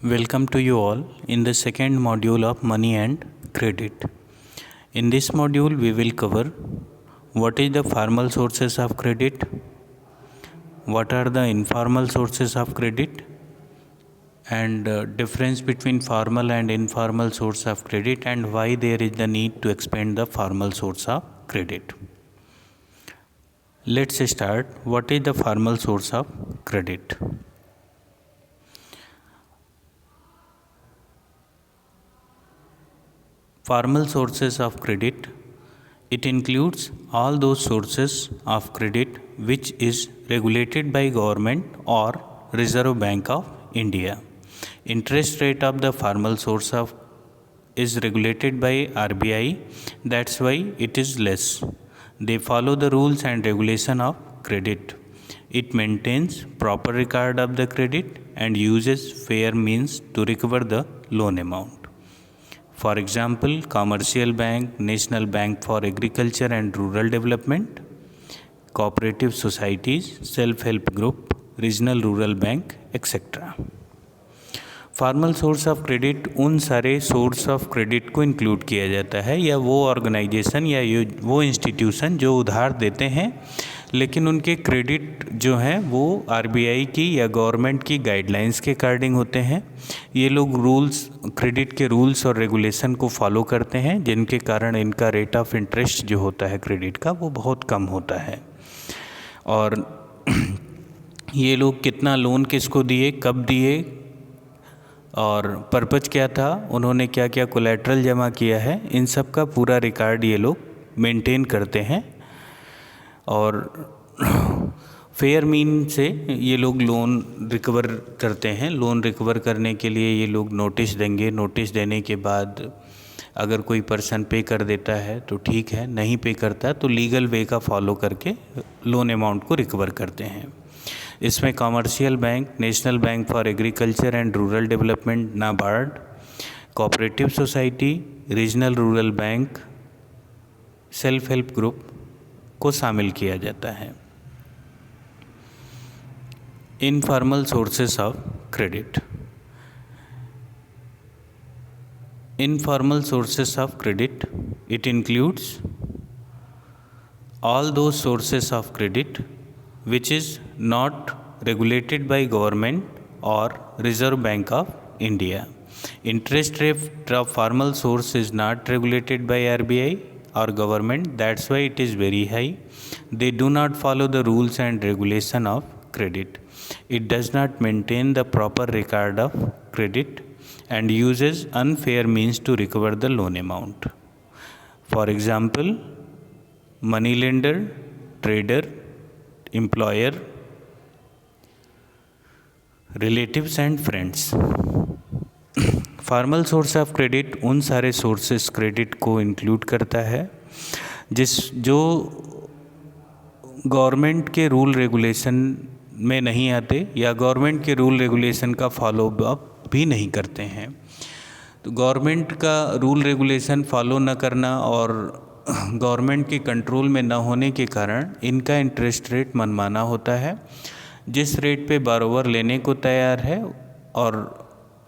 Welcome to you all in the second module of money and credit. In this module, we will cover what is the formal sources of credit, what are the informal sources of credit, and difference between formal and informal source of credit, and why there is the need to expand the formal source of credit. Let's start. What is the formal source of credit? Formal sources of credit, it includes all those sources of credit which is regulated by government or Reserve Bank of India. Interest rate of the formal source of is regulated by RBI, that's why it is less. They follow the rules and regulation of credit. It maintains proper record of the credit and uses fair means to recover the loan amount. For example, Commercial Bank, National Bank for Agriculture and Rural Development, cooperative societies, self-help group, regional rural bank, etc. Formal source of credit उन सारे source of credit को include किया जाता है या वो organisation या वो इंस्टीट्यूशन जो उधार देते हैं लेकिन उनके क्रेडिट जो हैं वो आरबीआई की या गवर्नमेंट की गाइडलाइंस के अकॉर्डिंग होते हैं। ये लोग रूल्स क्रेडिट के रूल्स और रेगुलेशन को फॉलो करते हैं जिनके कारण इनका रेट ऑफ इंटरेस्ट जो होता है क्रेडिट का वो बहुत कम होता है। और ये लोग कितना लोन किसको दिए, कब दिए और पर्पज क्या था, उन्होंने क्या क्या कोलैटरल जमा किया है, इन सब का पूरा रिकॉर्ड ये लोग मेंटेन करते हैं। और फेयर मीन से ये लोग लोन रिकवर करते हैं। लोन रिकवर करने के लिए ये लोग नोटिस देंगे। नोटिस देने के बाद अगर कोई पर्सन पे कर देता है तो ठीक है, नहीं पे करता तो लीगल वे का फॉलो करके लोन अमाउंट को रिकवर करते हैं। इसमें commercial bank, national bank for agriculture and rural development NABARD, cooperative society, regional rural bank, self help group को शामिल किया जाता है। Informal sources of credit. Informal sources of credit, it includes all those sources of credit which is not regulated by government or Reserve Bank of India. Interest rate of formal source is not regulated by RBI or government, that's why it is very high. They do not follow the rules and regulation of credit. It does not maintain the proper record of credit and uses unfair means to recover the loan amount. For example, money lender, trader, employer, relatives and friends. Formal source of credit उन सारे sources credit को include करता है जो government के rule regulation में नहीं आते या गवर्नमेंट के रूल रेगुलेशन का फॉलो अप भी नहीं करते हैं। तो गवर्नमेंट का रूल रेगुलेशन फॉलो न करना और गवर्नमेंट के कंट्रोल में न होने के कारण इनका इंटरेस्ट रेट मनमाना होता है। जिस रेट पे बारोवर लेने को तैयार है और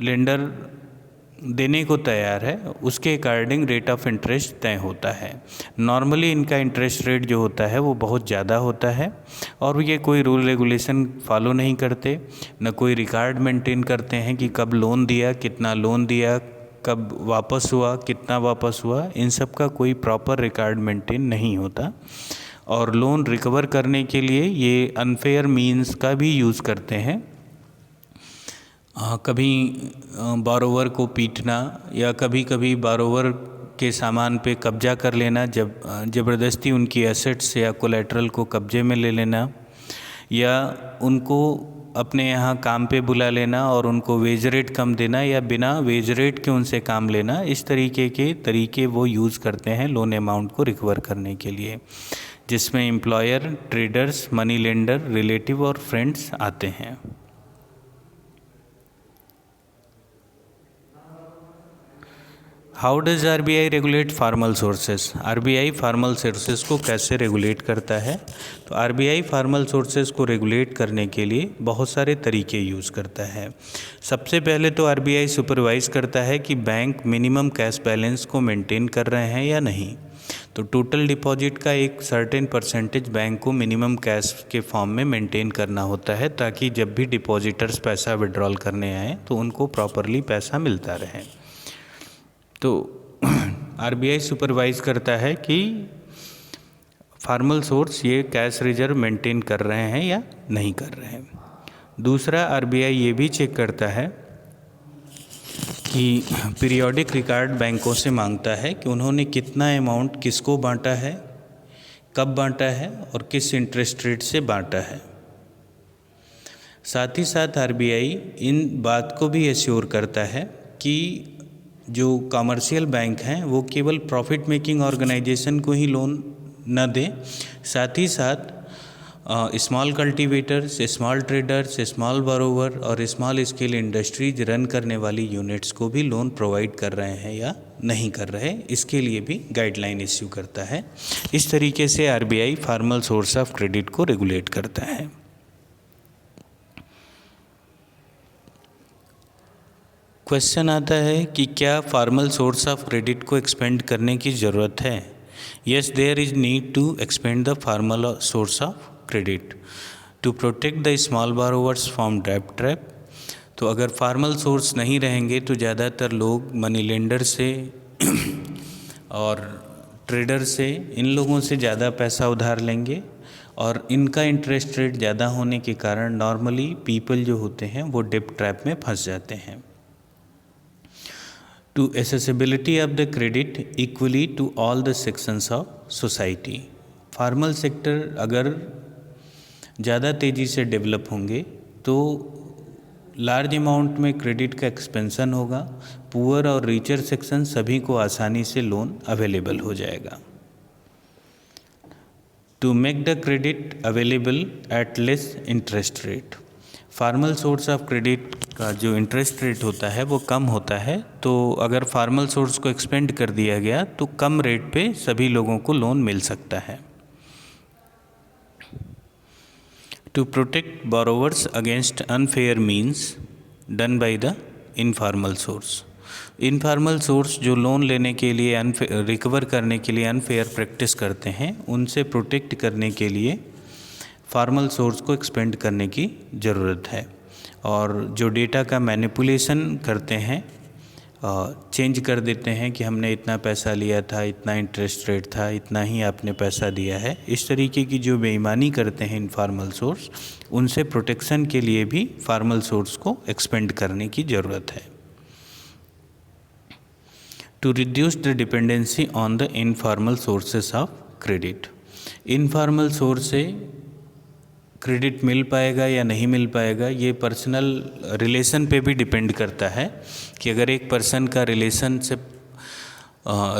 लेंडर देने को तैयार है उसके अकॉर्डिंग रेट ऑफ इंटरेस्ट तय होता है। नॉर्मली इनका इंटरेस्ट रेट जो होता है वो बहुत ज़्यादा होता है और ये कोई रूल रेगुलेशन फॉलो नहीं करते, न कोई रिकॉर्ड मेंटेन करते हैं कि कब लोन दिया, कितना लोन दिया, कब वापस हुआ, कितना वापस हुआ, इन सब का कोई प्रॉपर रिकॉर्ड मेंटेन नहीं होता। और लोन रिकवर करने के लिए ये अनफेयर मीन्स का भी यूज़ करते हैं। कभी बारोवर को पीटना या कभी कभी बारोवर के सामान पे कब्जा कर लेना, जब ज़बरदस्ती उनकी एसेट्स या कोलैटरल को कब्जे में ले लेना या उनको अपने यहाँ काम पे बुला लेना और उनको वेज रेट कम देना या बिना वेज रेट के उनसे काम लेना, इस तरीके के तरीके वो यूज़ करते हैं लोन अमाउंट को रिकवर करने के लिए, जिसमें employer, traders, money lender, relative और फ्रेंड्स आते हैं। How does RBI regulate formal sources? RBI formal sources को कैसे रेगुलेट करता है? तो आरबीआई फॉर्मल सोर्सेस को रेगुलेट करने के लिए बहुत सारे तरीके यूज़ करता है। सबसे पहले तो आरबीआई सुपरवाइज करता है कि बैंक मिनिमम कैश बैलेंस को मेंटेन कर रहे हैं या नहीं। तो टोटल डिपॉजिट का एक सर्टेन परसेंटेज बैंक को मिनिमम कैश के फॉर्म में मेंटेन करना होता है, ताकि जब भी डिपॉजिटर्स पैसा विड्रॉल करने आए तो उनको प्रॉपरली पैसा मिलता रहे। तो आरबीआई सुपरवाइज करता है कि फॉर्मल सोर्स ये कैश रिजर्व मेंटेन कर रहे हैं या नहीं कर रहे हैं। दूसरा, आरबीआई ये भी चेक करता है कि पीरियोडिक रिकॉर्ड बैंकों से मांगता है कि उन्होंने कितना अमाउंट किसको बांटा है, कब बांटा है और किस इंटरेस्ट रेट से बांटा है। साथ ही साथ आरबीआई इन बात को भी एश्योर करता है कि जो कमर्शियल बैंक हैं वो केवल प्रॉफिट मेकिंग ऑर्गेनाइजेशन को ही लोन न दें, साथ ही साथ small cultivators, small traders, small borrower और स्मॉल स्केल इंडस्ट्रीज रन करने वाली यूनिट्स को भी लोन प्रोवाइड कर रहे हैं या नहीं कर रहे, इसके लिए भी गाइडलाइन इश्यू करता है। इस तरीके से RBI formal source of credit को रेगुलेट करता है। क्वेश्चन आता है कि क्या फॉर्मल सोर्स ऑफ क्रेडिट को एक्सपेंड करने की ज़रूरत है? Yes, there is need to expand the formal source of credit to protect the small borrowers from डेब्ट ट्रैप। तो अगर फॉर्मल सोर्स नहीं रहेंगे तो ज़्यादातर लोग मनी लेंडर से और ट्रेडर से, इन लोगों से ज़्यादा पैसा उधार लेंगे और इनका इंटरेस्ट रेट ज़्यादा होने के कारण नॉर्मली पीपल जो होते हैं वो डेब्ट ट्रैप में फंस जाते हैं। To accessibility of the credit equally to all the sections of society। Formal sector अगर ज़्यादा तेज़ी से डेवलप होंगे तो लार्ज अमाउंट में क्रेडिट का एक्सपेंशन होगा, पुअर और रिचर सेक्शन सभी को आसानी से लोन अवेलेबल हो जाएगा। To make the credit available at less interest rate. Formal source of credit का जो इंटरेस्ट रेट होता है वो कम होता है, तो अगर फॉर्मल सोर्स को एक्सपेंड कर दिया गया तो कम रेट पे सभी लोगों को लोन मिल सकता है। To protect borrowers against unfair means done by the informal source. Informal source जो लोन लेने के लिए रिकवर करने के लिए अनफेयर प्रैक्टिस करते हैं, उनसे प्रोटेक्ट करने के लिए फॉर्मल सोर्स को एक्सपेंड करने की ज़रूरत है। और जो डेटा का मैनिपुलेशन करते हैं, चेंज कर देते हैं कि हमने इतना पैसा लिया था, इतना इंटरेस्ट रेट था, इतना ही आपने पैसा दिया है, इस तरीके की जो बेईमानी करते हैं इनफॉर्मल सोर्स, उनसे प्रोटेक्शन के लिए भी फॉर्मल सोर्स को एक्सपेंड करने की ज़रूरत है। To reduce the dependency on the informal sources of credit. Informal source से क्रेडिट मिल पाएगा या नहीं मिल पाएगा, ये पर्सनल रिलेशन पे भी डिपेंड करता है कि अगर एक पर्सन का रिलेशनशिप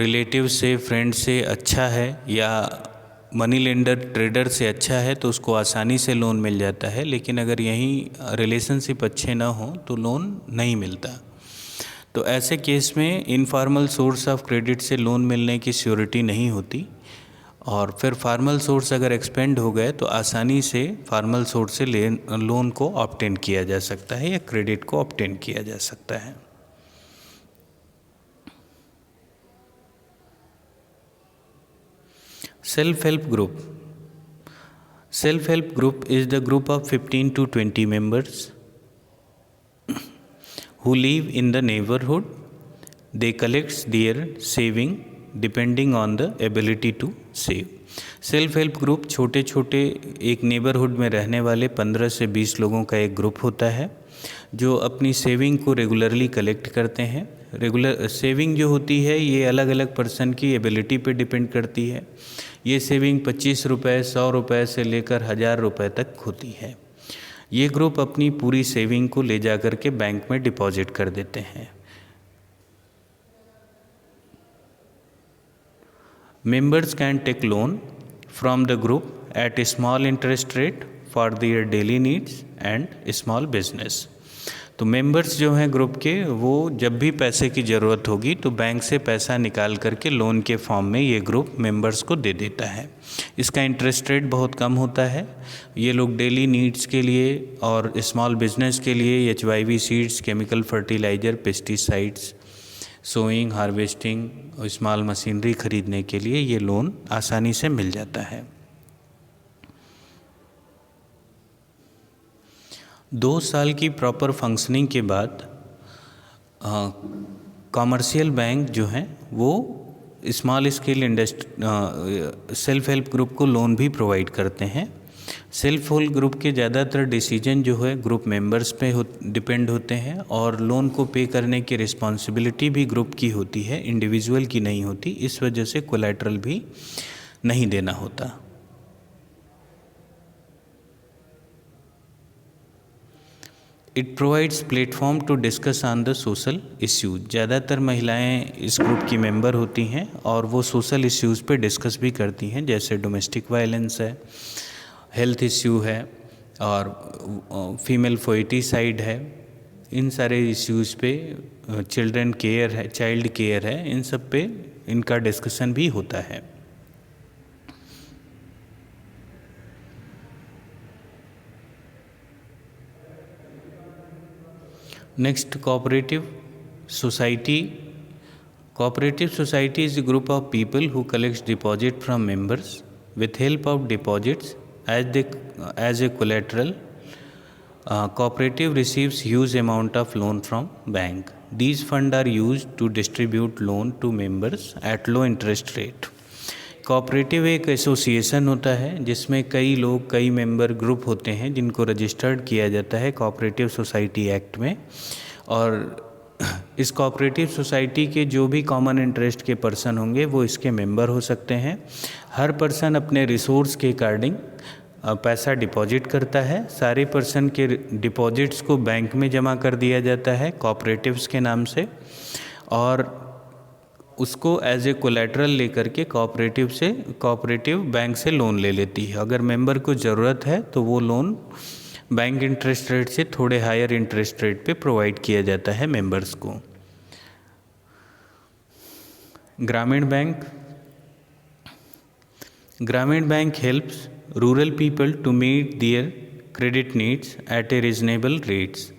रिलेटिव से, फ्रेंड से अच्छा है या मनी लेंडर ट्रेडर से अच्छा है तो उसको आसानी से लोन मिल जाता है, लेकिन अगर यहीं रिलेशनशिप अच्छे ना हो तो लोन नहीं मिलता। तो ऐसे केस में इनफॉर्मल सोर्स ऑफ क्रेडिट से लोन मिलने की श्योरिटी नहीं होती, और फिर फॉर्मल सोर्स अगर एक्सपेंड हो गए तो आसानी से फॉर्मल सोर्स से लोन को ऑब्टेन किया जा सकता है या क्रेडिट को ऑब्टेन किया जा सकता है। Self help group. Self help group is the group of 15 to 20 members who live in the neighborhood. They collect their saving depending on the ability to save. Self help group छोटे छोटे एक neighbourhood में रहने वाले 15 से 20 लोगों का एक ग्रुप होता है जो अपनी सेविंग को रेगुलरली कलेक्ट करते हैं। रेगुलर सेविंग जो होती है ये अलग अलग पर्सन की एबिलिटी पे डिपेंड करती है। ये सेविंग 25 रुपये, 100 रुपये से लेकर 1000 रुपये तक होती है। ये ग्रुप अपनी पूरी सेविंग को ले जा कर के बैंक में डिपॉजिट कर देते हैं। Members can take loan from the group at a small interest rate for their daily needs and small business। तो मेंबर्स जो हैं ग्रुप के, वो जब भी पैसे की ज़रूरत होगी तो बैंक से पैसा निकाल करके लोन के फॉर्म में ये ग्रुप मेंबर्स को दे देता है। इसका इंटरेस्ट रेट बहुत कम होता है। ये लोग डेली नीड्स के लिए और स्मॉल बिजनेस के लिए HYV seeds, chemical fertilizer, pesticides, sowing, harvesting और स्मॉल मशीनरी खरीदने के लिए ये लोन आसानी से मिल जाता है। 2 साल की प्रॉपर फंक्शनिंग के बाद कॉमर्शियल बैंक जो हैं वो small scale self help group को लोन भी प्रोवाइड करते हैं। सेल्फ हेल्प ग्रुप के ज़्यादातर डिसीजन जो है ग्रुप मेंबर्स पे डिपेंड होते हैं और लोन को पे करने की रिस्पॉन्सिबिलिटी भी ग्रुप की होती है, इंडिविजुअल की नहीं होती। इस वजह से कोलैटरल भी नहीं देना होता। It provides platform to discuss on the social issues. ज़्यादातर महिलाएं इस ग्रुप की मेंबर होती हैं और वो सोशल इश्यूज़ पे डिस्कस भी करती हैं, जैसे डोमेस्टिक वायलेंस है, हेल्थ इश्यू है और फीमेल फोइटिसाइड है। इन सारे इश्यूज़ पे चिल्ड्रन केयर है, चाइल्ड केयर है, इन सब पे इनका डिस्कशन भी होता है। Next, cooperative society. Cooperative society is a group of people who collects deposit from members with help of deposits as a collateral. Cooperative receives huge amount of loan from bank. These funds are used to distribute loan to members at low interest rate. Cooperative एक association होता है जिसमें कई लोग, कई member group होते हैं जिनको रजिस्टर्ड किया जाता है कोऑपरेटिव सोसाइटी एक्ट में। और इस कोऑपरेटिव सोसाइटी के जो भी कॉमन इंटरेस्ट के पर्सन होंगे वो इसके मेंबर हो सकते हैं। हर पर्सन अपने रिसोर्स के अकॉर्डिंग पैसा डिपॉजिट करता है। सारे पर्सन के डिपॉजिट्स को बैंक में जमा कर दिया जाता है कोऑपरेटिव्स के नाम से और उसको एज ए कोलैटरल लेकर के कोऑपरेटिव बैंक से लोन ले लेती है। अगर मेंबर को ज़रूरत है तो वो लोन बैंक इंटरेस्ट रेट से थोड़े हायर इंटरेस्ट रेट पे प्रोवाइड किया जाता है मेंबर्स को। Grameen bank helps rural people to meet their credit needs at a reasonable rates.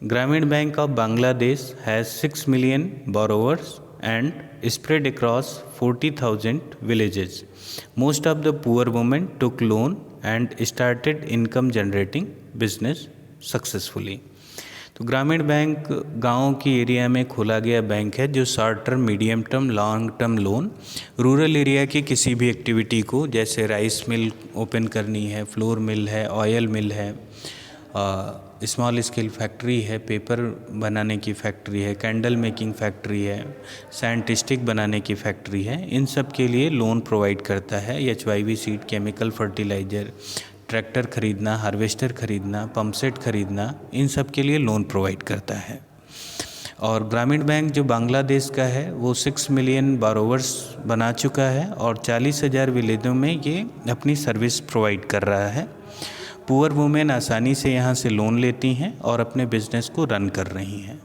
Grameen bank of Bangladesh has 6 million borrowers and spread across 40,000 villages. Most of the poor women took loan and started income generating business successfully. तो ग्रामीण bank गाँव की area में खोला गया bank है जो short term, medium term, long term loan rural area की किसी भी एक्टिविटी को, जैसे राइस मिल ओपन करनी है, फ्लोर मिल है, ऑयल मिल है, स्मॉल स्केल फैक्ट्री है, पेपर बनाने की फैक्ट्री है, कैंडल मेकिंग फैक्ट्री है, साइंटिस्टिक बनाने की फैक्ट्री है, इन सब के लिए लोन प्रोवाइड करता है। HYV seed, chemical fertiliser, tractor खरीदना, हार्वेस्टर खरीदना, पंप सेट खरीदना, इन सब के लिए लोन प्रोवाइड करता है। और ग्रामीण बैंक जो बांग्लादेश का है वो 6 million borrowers बना चुका है और 40,000 विलेजों में ये अपनी सर्विस प्रोवाइड कर रहा है। पुअर वुमेन आसानी से यहाँ से लोन लेती हैं और अपने बिजनेस को रन कर रही हैं।